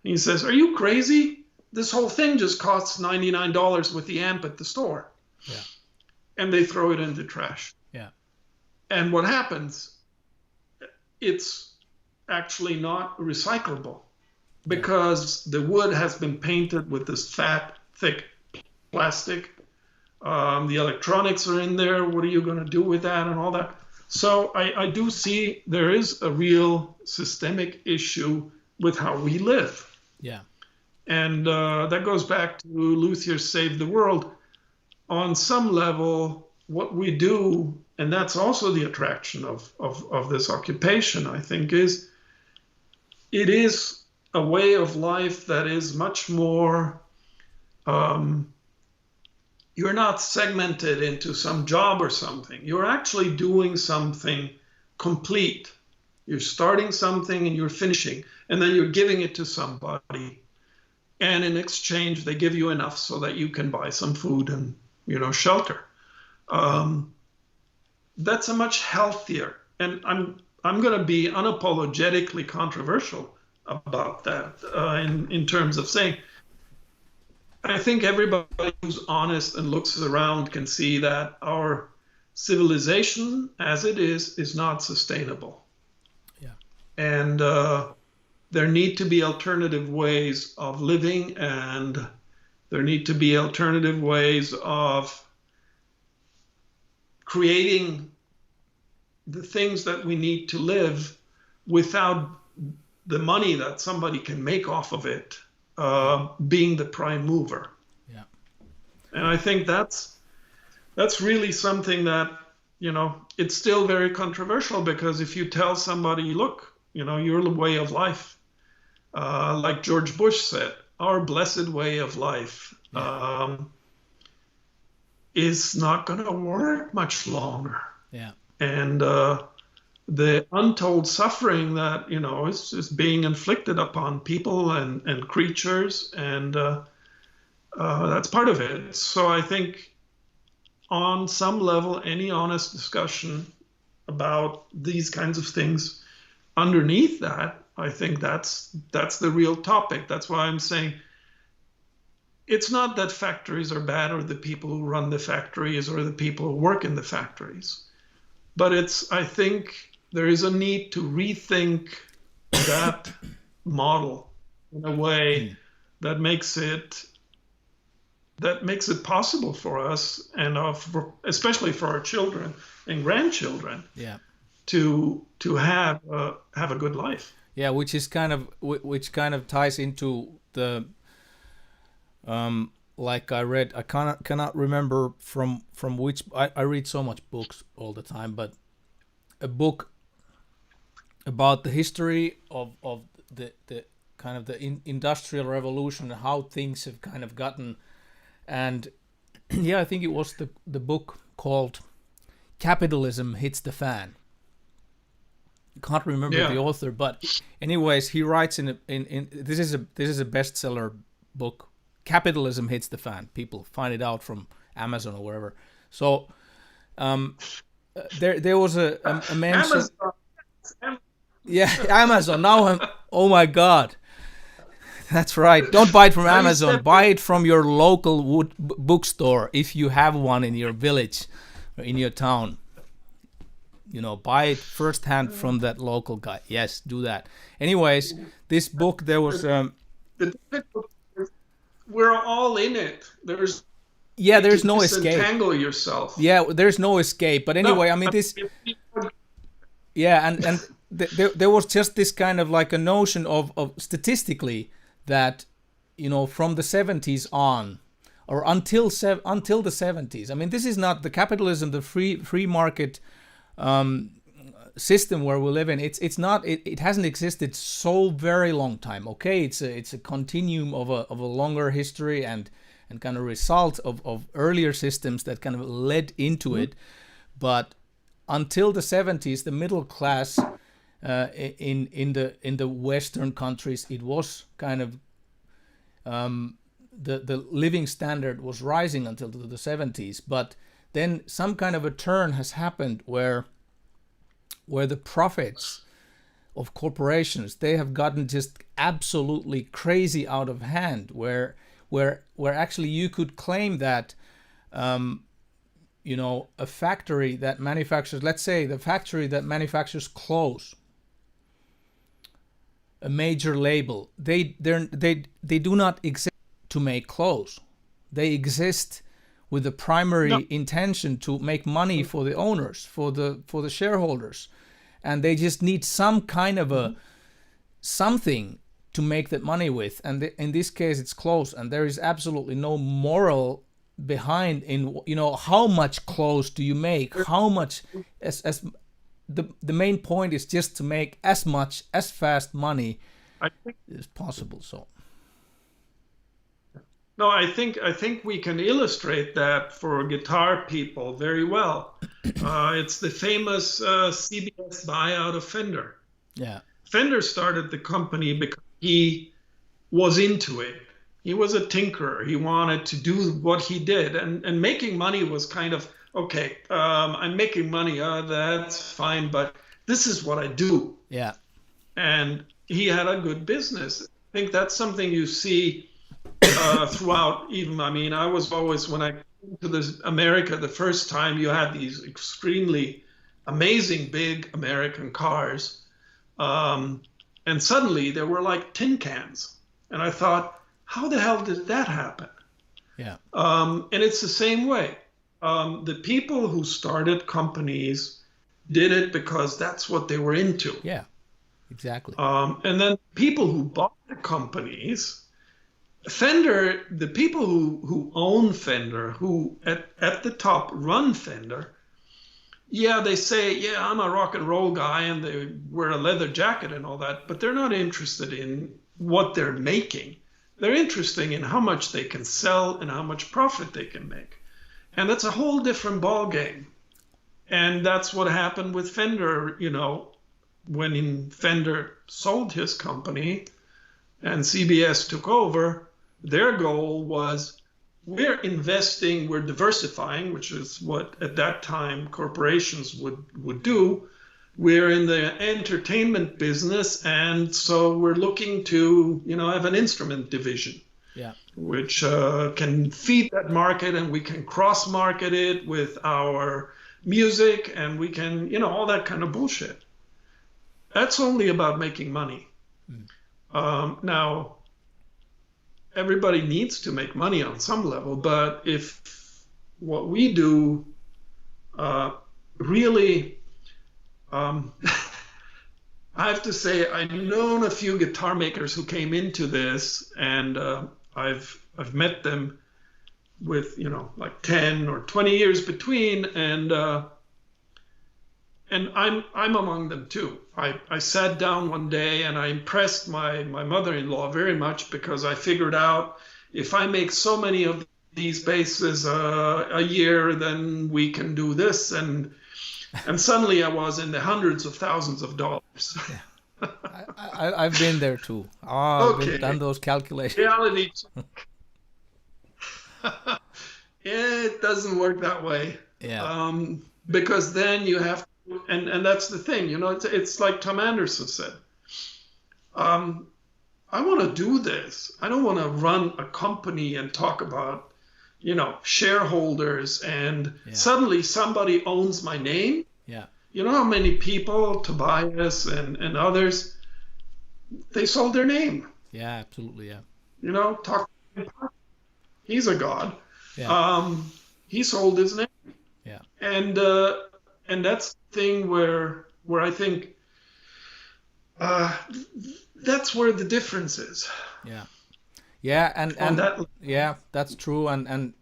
he says, are you crazy? This whole thing just costs $99 with the amp at the store. Yeah. And they throw it in the trash. Yeah. And what happens? It's actually not recyclable because the wood has been painted with this fat, thick plastic. The electronics are in there. What are you going to do with that and all that? So I do see there is a real systemic issue with how we live. Yeah. And that goes back to Luthier's Save the World. On some level, what we do, and that's also the attraction of this occupation, I think, is it is a way of life that is much more, you're not segmented into some job or something. You're actually doing something complete. You're starting something and you're finishing, and then you're giving it to somebody. And in exchange, they give you enough so that you can buy some food and, shelter. That's a much healthier, and I'm going to be unapologetically controversial about that in terms of saying, I think everybody who's honest and looks around can see that our civilization as it is not sustainable. Yeah. And there need to be alternative ways of living, and there need to be alternative ways of creating the things that we need to live without the money that somebody can make off of it being the prime mover. Yeah. And I think that's really something that, it's still very controversial, because if you tell somebody, look, your way of life, like George Bush said, our blessed way of life is not going to work much longer. Yeah. And the untold suffering that, is being inflicted upon people and creatures, and that's part of it. So I think on some level, any honest discussion about these kinds of things, underneath that, I think that's the real topic. That's why I'm saying it's not that factories are bad, or the people who run the factories, or the people who work in the factories. But I think there is a need to rethink that model in a way that makes it possible for us, and especially for our children and grandchildren, to have a good life. Yeah, which kind of ties into the like I read. I cannot remember from which. I read so much books all the time, but a book about the history of the kind of the industrial revolution and how things have kind of gotten. And I think it was the book called Capitalism Hits the Fan. I can't remember the author, but anyways, he writes in this is a bestseller book. Capitalism Hits the Fan. People find it out from Amazon or wherever. So there was a mention. Amazon. Yeah, Amazon. Now oh my God. That's right. Don't buy it from Amazon. Buy it from your local bookstore if you have one in your village or in your town. Buy it firsthand from that local guy. Yes, do that. Anyways, this book, there was... The difficulty is we're all in it. There's no escape. Disentangle yourself. Yeah, there's no escape. But anyway, this... Yeah, and there was just this kind of like a notion of statistically that, from the 70s on, or until the 70s. This is not the capitalism, the free market system where we live in. It's not. It hasn't existed so very long time. Okay, it's a continuum of a longer history and kind of result of earlier systems that kind of led into it. But until the 70s, the middle class in the Western countries, it was kind of the living standard was rising until the 70s. But then some kind of a turn has happened where the profits of corporations, they have gotten just absolutely crazy out of hand, where actually you could claim that a factory that manufactures, let's say the factory that manufactures clothes, a major label, they do not exist to make clothes. They exist with the primary intention to make money for the owners, for the shareholders, and they just need some kind of something to make that money with. And in this case, it's clothes, and there is absolutely no moral behind in how much clothes do you make, how much as the main point is just to make as much as fast money as possible. So. No, I think we can illustrate that for guitar people very well. It's the famous CBS buyout of Fender. Yeah. Fender started the company because he was into it. He was a tinkerer. He wanted to do what he did. And making money was kind of, okay, I'm making money. That's fine, but this is what I do. Yeah. And he had a good business. I think that's something you see throughout. Even I was always, when I came to America the first time, you had these extremely amazing big American cars, and suddenly there were like tin cans, and I thought, how the hell did that happen? Yeah. And it's the same way. The people who started companies did it because that's what they were into. Yeah, exactly. And then people who bought the companies, Fender, the people who own Fender, who at the top run Fender, yeah, they say, yeah, I'm a rock and roll guy, and they wear a leather jacket and all that, but they're not interested in what they're making. They're interested in how much they can sell and how much profit they can make. And that's a whole different ball game. And that's what happened with Fender, when Fender sold his company and CBS took over. Their goal was, we're investing, we're diversifying, which is what at that time corporations would do. We're in the entertainment business, and so we're looking to, have an instrument division, which can feed that market, and we can cross-market it with our music, and we can, all that kind of bullshit. That's only about making money. Now, everybody needs to make money on some level, but if what we do really... I have to say, I've known a few guitar makers who came into this, and I've met them with like 10 or 20 years between, and I'm among them too. I sat down one day and I impressed my mother-in-law very much, because I figured out, if I make so many of these basses a year, then we can do this, and suddenly I was in the hundreds of thousands of dollars. Yeah. I've been there too. I've done those calculations. Reality. It doesn't work that way. Yeah. because then you have to, and that's the thing, it's like Tom Anderson said. I want to do this. I don't want to run a company and talk about, shareholders and suddenly somebody owns my name. Yeah. You know how many people, Tobias and others, they sold their name. Yeah, absolutely. Yeah. He's a god. Yeah. He sold his name. Yeah. And that's the thing where I think that's where the difference is. Yeah. Yeah, and yeah, that's true. And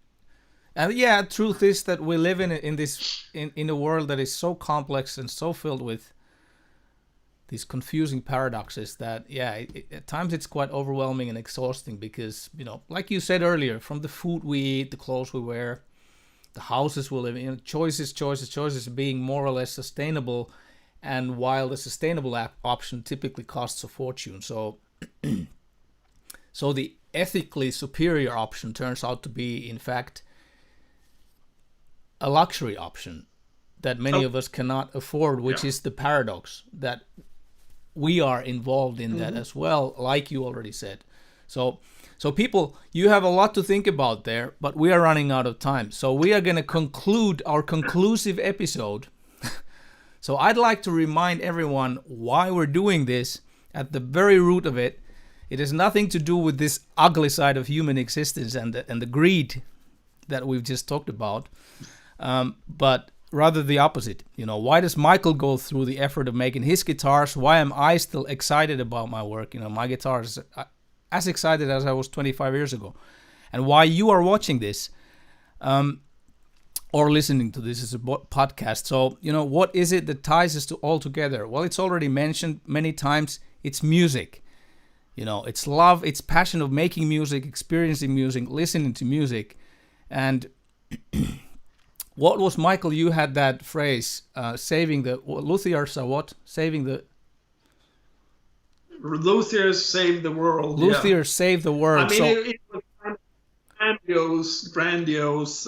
yeah, truth is that we live in a world that is so complex and so filled with these confusing paradoxes that at times it's quite overwhelming and exhausting because, like you said earlier, from the food we eat, the clothes we wear, the houses we live in, choices being more or less sustainable, and while the sustainable option typically costs a fortune. So the ethically superior option turns out to be, in fact, a luxury option that many of us cannot afford, which is the paradox that we are involved in that as well, like you already said. So people, you have a lot to think about there, but we are running out of time. So we are going to conclude our conclusive episode. So I'd like to remind everyone why we're doing this. At the very root of it, it has nothing to do with this ugly side of human existence and the greed that we've just talked about, but rather the opposite. Why does Michael go through the effort of making his guitars? Why am I still excited about my work? My guitar is as excited as I was 25 years ago. And why you are watching this or listening to this as a podcast. So, what is it that ties us all together? Well, it's already mentioned many times. It's music. It's love, it's passion of making music, experiencing music, listening to music. And what was, Michael, you had that phrase, saving the, Luthier, so what? Saving the... Luthier saved the world. Luthier saved the world. I mean, it was kind of grandiose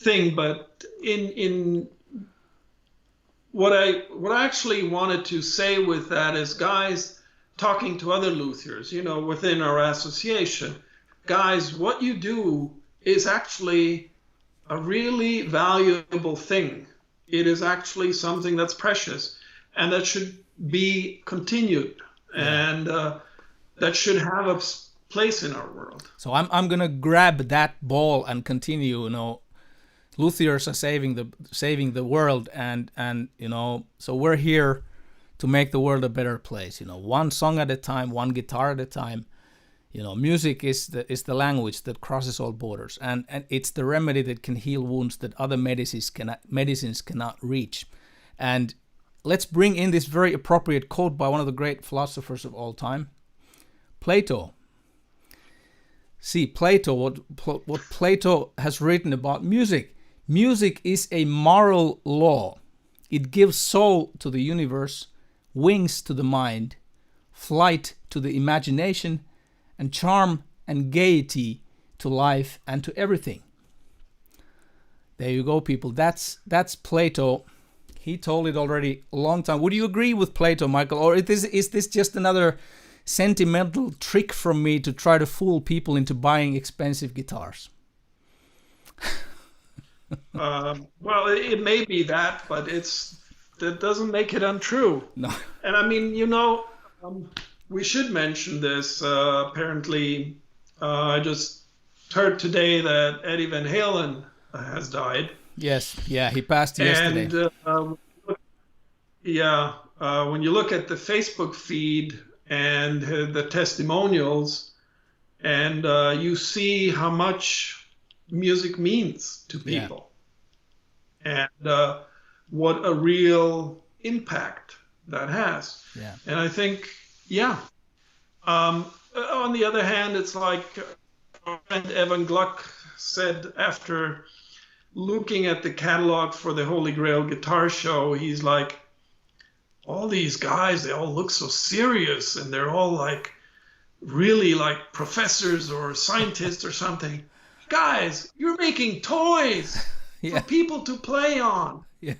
thing, but in what I actually wanted to say with that is, guys, talking to other luthiers, within our association, guys, what you do is actually a really valuable thing. It is actually something that's precious and that should be continued, and that should have a place in our world. So I'm gonna grab that ball and continue. Luthiers are saving the world, and so we're here to make the world a better place. One song at a time, one guitar at a time. Music is the language that crosses all borders, and it's the remedy that can heal wounds that other medicines cannot reach. And let's bring in this very appropriate quote by one of the great philosophers of all time, Plato. See, Plato, what Plato has written about music. Music is a moral law. It gives soul to the universe, wings to the mind, flight to the imagination, and charm and gaiety to life and to everything. There you go, people. That's Plato. He told it already a long time. Would you agree with Plato, Michael? Or is this just another sentimental trick from me to try to fool people into buying expensive guitars? Well, it may be that, but that doesn't make it untrue. No. And I mean, we should mention this. Apparently, I just heard today that Eddie Van Halen has died. Yes, yeah, he passed yesterday. And when you look at the Facebook feed and the testimonials, and you see how much music means to people, and what a real impact that has. Yeah. And I think, on the other hand, it's like our friend Evan Gluck said after looking at the catalog for the Holy Grail guitar show, he's like, all these guys, they all look so serious, and they're all like really like professors or scientists or something. Guys, you're making toys. for people to play on. Yeah.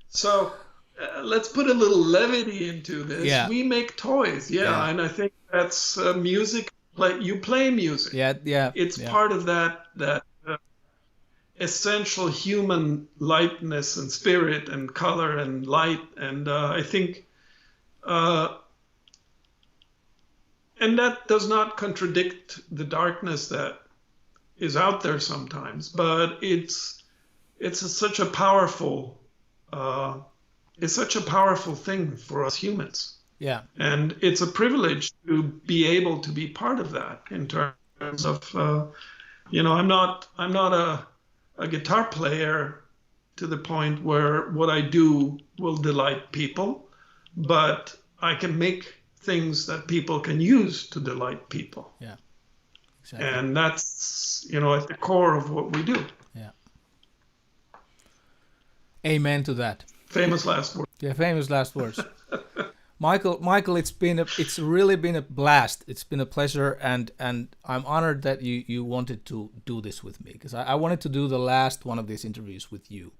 So let's put a little levity into this. Yeah. We make toys, Yeah. and I think that's music. You play music. Yeah. It's part of that essential human lightness and spirit and color and light. And I think, and that does not contradict the darkness that is out there sometimes, but it's such a powerful thing for us humans. Yeah. And it's a privilege to be able to be part of that in terms of, I'm not a guitar player to the point where what I do will delight people, but I can make things that people can use to delight people. Yeah. Exactly. And that's, at the core of what we do. Yeah. Amen to that. Famous last word. Yeah, famous last words. Michael, it's really been a blast. It's been a pleasure, and I'm honored that you wanted to do this with me, because I wanted to do the last one of these interviews with you,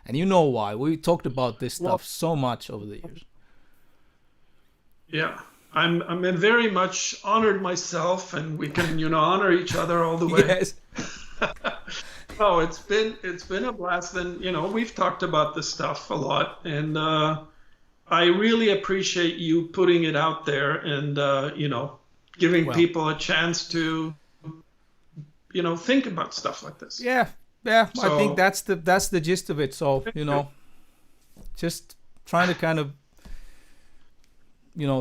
and you know why. We talked about this stuff so much over the years. Yeah, I'm very much honored myself, and we can honor each other all the way. Yes. Oh, it's been a blast, and we've talked about this stuff a lot, and I really appreciate you putting it out there and giving people a chance to think about stuff like this. Yeah. So, I think that's the gist of it. So just trying to kind of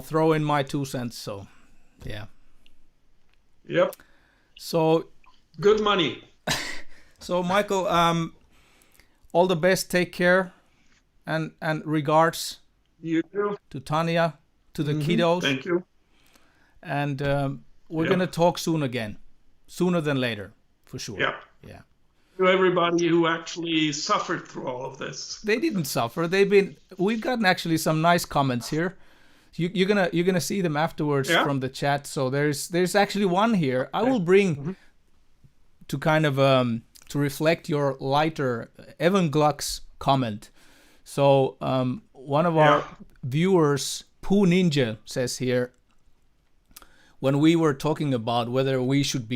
throw in my 2 cents. So yeah. Yep. So good money. So Michael, all the best. Take care, and regards. You too. To Tanya, to the kiddos. Thank you. And we're going to talk soon again. Sooner than later, for sure. Yeah. To everybody who actually suffered through all of this. They didn't suffer. We've gotten actually some nice comments here. You're gonna see them afterwards from the chat. So there's actually one here. I will bring to kind of to reflect your lighter Evan Gluck's comment. So one of our viewers, Poo Ninja, says here, when we were talking about whether we should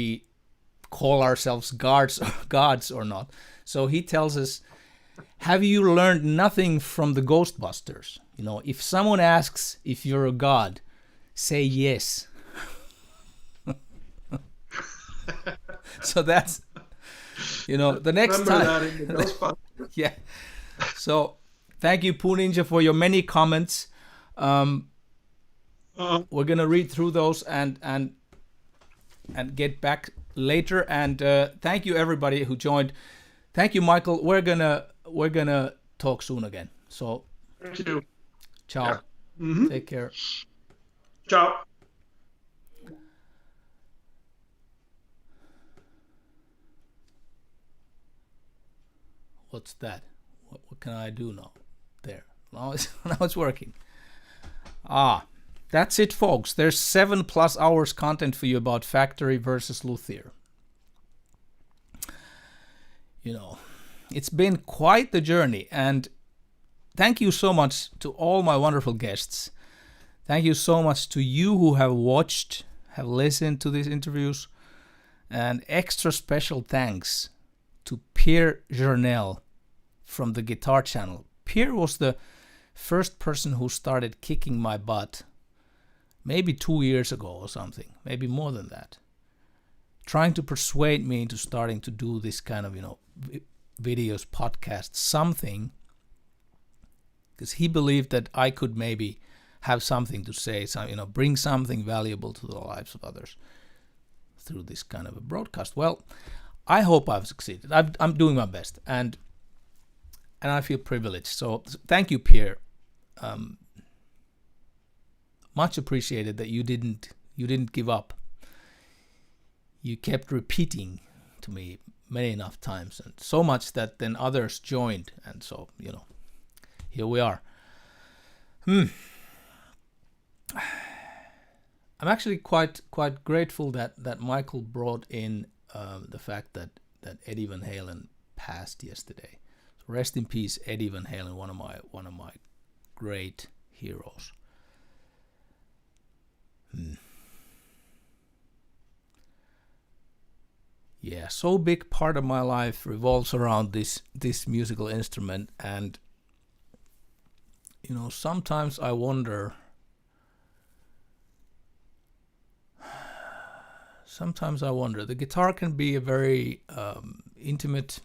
call ourselves gods or not. So he tells us, have you learned nothing from the Ghostbusters? If someone asks if you're a god, say yes. So that's, the next Remember time. That in the Ghostbusters. Yeah. So thank you, Poo Ninja, for your many comments. We're gonna read through those and get back later. And thank you everybody who joined. Thank you, Michael. We're gonna talk soon again. So thank you. Ciao. Yeah. Take care. Ciao. What's that? What can I do now? There. Now it's working. That's it, folks. There's 7+ hours content for you about Factory versus Luthier. It's been quite the journey, and thank you so much to all my wonderful guests. Thank you so much to you who have watched, have listened to these interviews, and extra special thanks to Pierre Journel from the Guitar Channel. Pierre was the first person who started kicking my butt maybe 2 years ago or something, maybe more than that, trying to persuade me into starting to do this kind of videos, podcasts, something, because he believed that I could maybe have something to say, bring something valuable to the lives of others through this kind of a broadcast. Well, I hope I've succeeded. I'm doing my best, and I feel privileged. So thank you, Pierre. Much appreciated that you didn't give up. You kept repeating to me many enough times, and so much that then others joined, and so here we are. I'm actually quite grateful that Michael brought in the fact that Eddie Van Halen passed yesterday. So rest in peace, Eddie Van Halen, one of my great heroes. Yeah, so big part of my life revolves around this musical instrument, and sometimes I wonder. The guitar can be a very intimate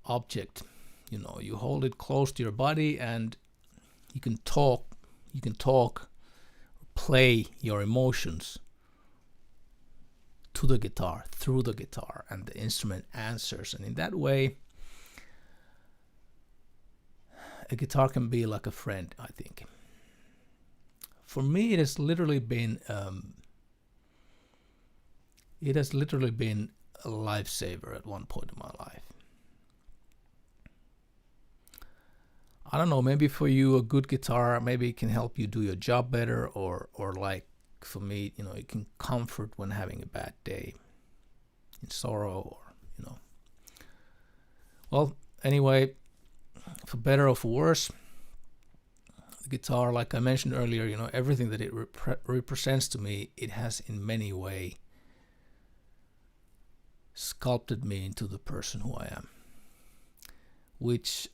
object. You hold it close to your body, and you can talk, play your emotions to the guitar, through the guitar, and the instrument answers. And in that way, a guitar can be like a friend, I think. For me, it has literally been a lifesaver at one point in my life. I don't know, maybe for you a good guitar, maybe it can help you do your job better, or like for me, it can comfort when having a bad day, in sorrow, or Well, anyway, for better or for worse, the guitar, like I mentioned earlier, everything that it represents to me, it has in many ways sculpted me into the person who I am, which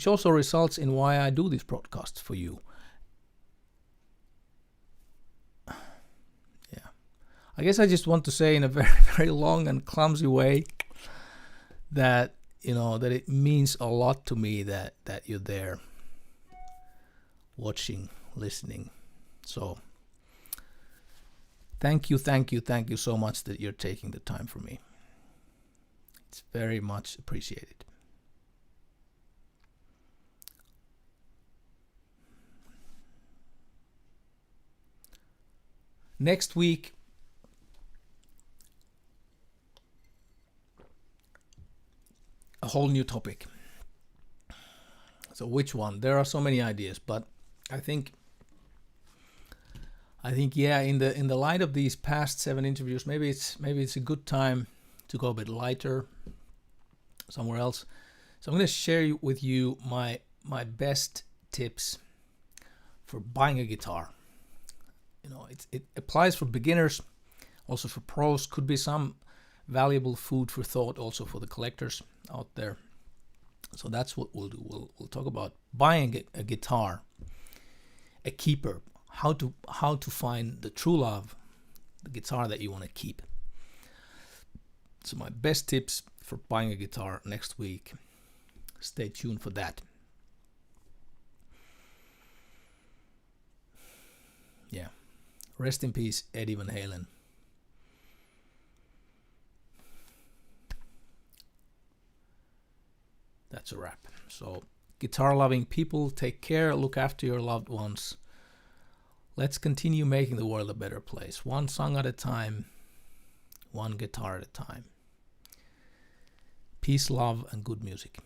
also results in why I do these broadcasts for you. Yeah, I guess I just want to say in a very, very long and clumsy way that that it means a lot to me that you're there, watching, listening. So thank you so much that you're taking the time for me. It's very much appreciated. Next week, a whole new topic. So which one? There are so many ideas, but I think yeah, in the light of these past 7 interviews, maybe it's a good time to go a bit lighter somewhere else. So I'm going to share with you my best tips for buying a guitar. It applies for beginners, also for pros. Could be some valuable food for thought also for the collectors out there. So that's what we'll do. We'll talk about buying a guitar, a keeper, how to find the true love, the guitar that you want to keep. So my best tips for buying a guitar next week. Stay tuned for that. Yeah. Rest in peace, Eddie Van Halen. That's a wrap. So, guitar-loving people, take care, look after your loved ones. Let's continue making the world a better place, one song at a time, one guitar at a time. Peace, love, and good music.